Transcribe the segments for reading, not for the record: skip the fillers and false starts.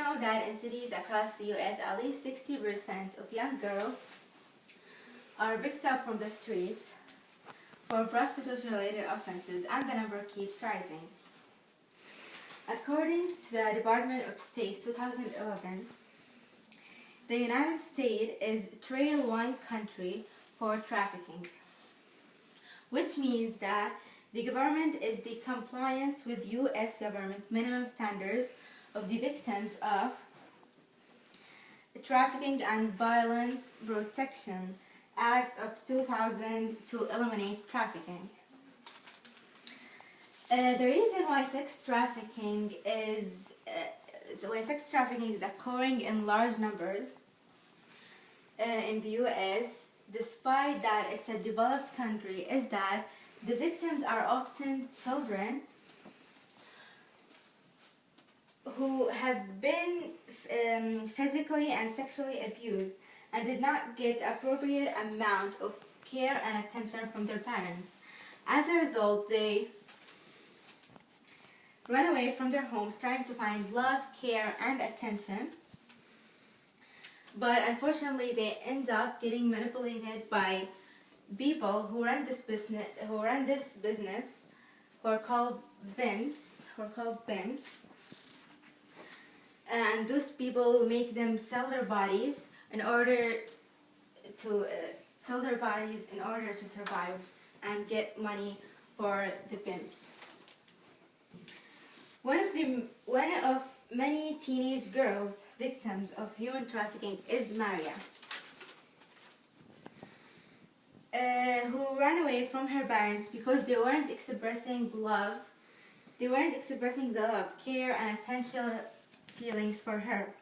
know that in cities across the US, at least 60% of young girls are picked up from the streets for prostitution-related offenses, and the number keeps rising. According to the Department of State's 2011, the United States is Tier 1 country for trafficking, which means that the government is the compliance with U.S. government minimum standards of the Victims of Trafficking and Violence Protection Act of 2000 to eliminate trafficking. The reason why sex trafficking is occurring in large numbers in the U.S., despite that it's a developed country, is that the victims are often children who have been physically and sexually abused and did not get appropriate amount of care and attention from their parents. As a result, they run away from their homes trying to find love, care, and attention. But unfortunately, they end up getting manipulated by people who run this business, who are called pimps, and those people make them sell their bodies in order to survive and get money for the pimps. One of many teenage girls victims of human trafficking is Maria, who ran away from her parents because they weren't expressing love. They weren't expressing the love, care, and attention feelings for her.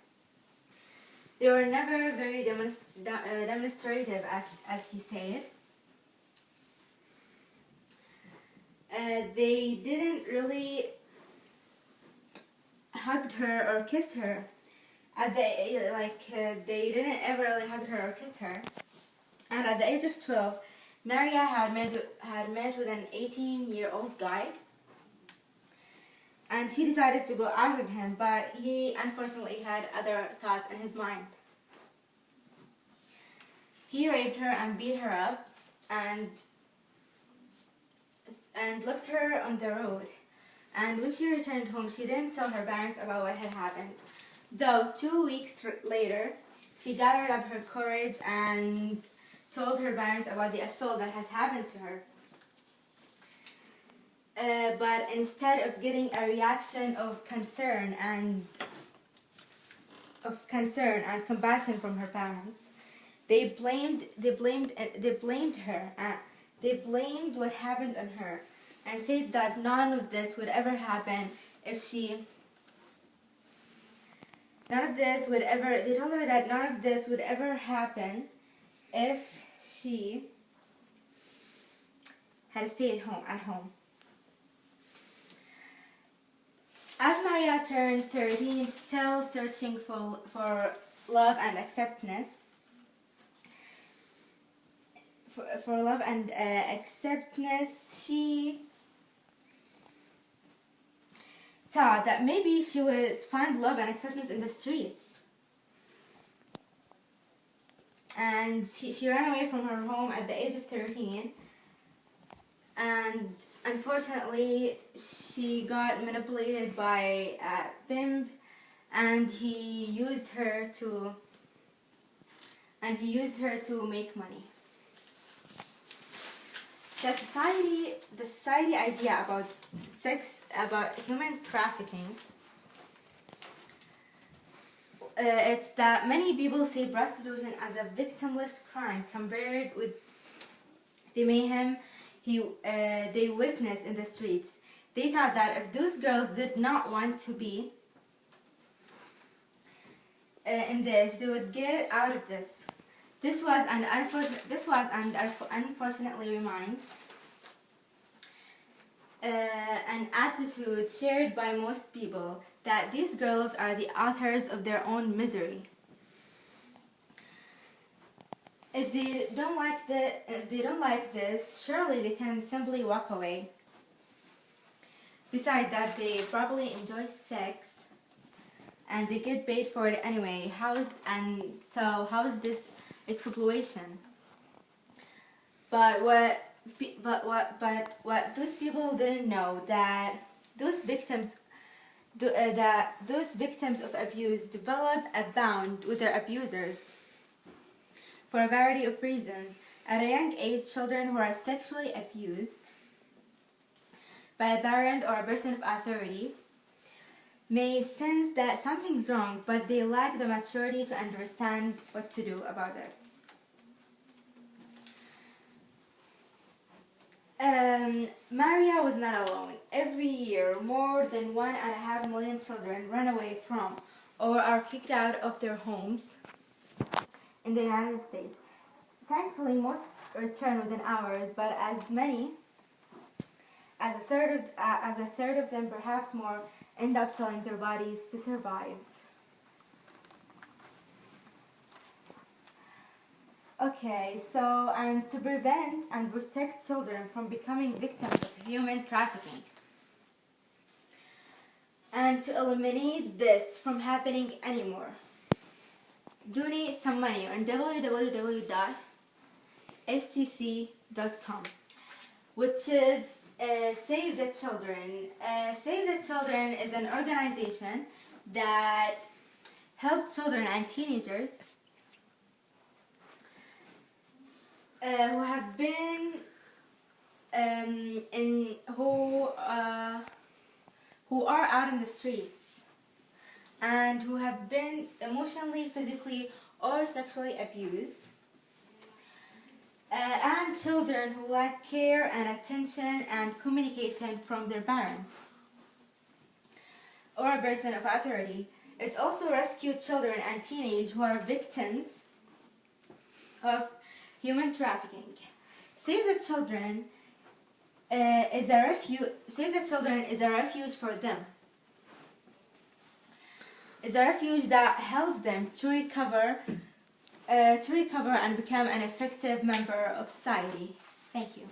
They were never very demonstrative, as she said. They didn't really hugged her or kissed her. They didn't ever really hug her or kiss her. And at the age of 12, Maria had met with an 18-year-old guy, and she decided to go out with him, but he unfortunately had other thoughts in his mind. He raped her and beat her up and left her on the road. And when she returned home, she didn't tell her parents about what had happened. Though 2 weeks later, she gathered up her courage and told her parents about the assault that has happened to her. But instead of getting a reaction of concern and compassion from her parents, they blamed her. They blamed what happened on her, and said that none of this would ever happen if she. They told her that none of this would ever happen if she had stayed at home. As Maria turned 13, still searching for love and acceptance, she thought that maybe she would find love and acceptance in the streets. And she ran away from her home at the age of 13, and unfortunately she got manipulated by a pimp, and he used her to make money. The society idea about human trafficking, it's that many people see prostitution as a victimless crime compared with the mayhem they witness in the streets. They thought that if those girls did not want to be in this, they would get out of this. This was unfortunately reminds an attitude shared by most people that these girls are the authors of their own misery. If they don't like this, surely they can simply walk away. Besides that, they probably enjoy sex and they get paid for it anyway. How is this exploitation? But what those people didn't know, that those victims of abuse develop a bond with their abusers for a variety of reasons. At a young age, children who are sexually abused by a parent or a person of authority may sense that something's wrong, but they lack the maturity to understand what to do about it. Maria was not alone. Every year, more than 1.5 million children run away from or are kicked out of their homes in the United States. Thankfully, most return within hours, but as many as a third of them, perhaps more, end up selling their bodies to survive. Okay, so to prevent and protect children from becoming victims of human trafficking, and to eliminate this from happening anymore, donate some money on www.stc.com, which is Save the Children. Save the Children is an organization that helps children and teenagers who have been who are out in the streets and who have been emotionally, physically, or sexually abused, and children who lack care and attention and communication from their parents or a person of authority. It's also rescued children and teenagers who are victims of human trafficking. Save the Children is a refuge. Save the Children is a refuge for them. It's a refuge that helps them to recover and become an effective member of society. Thank you.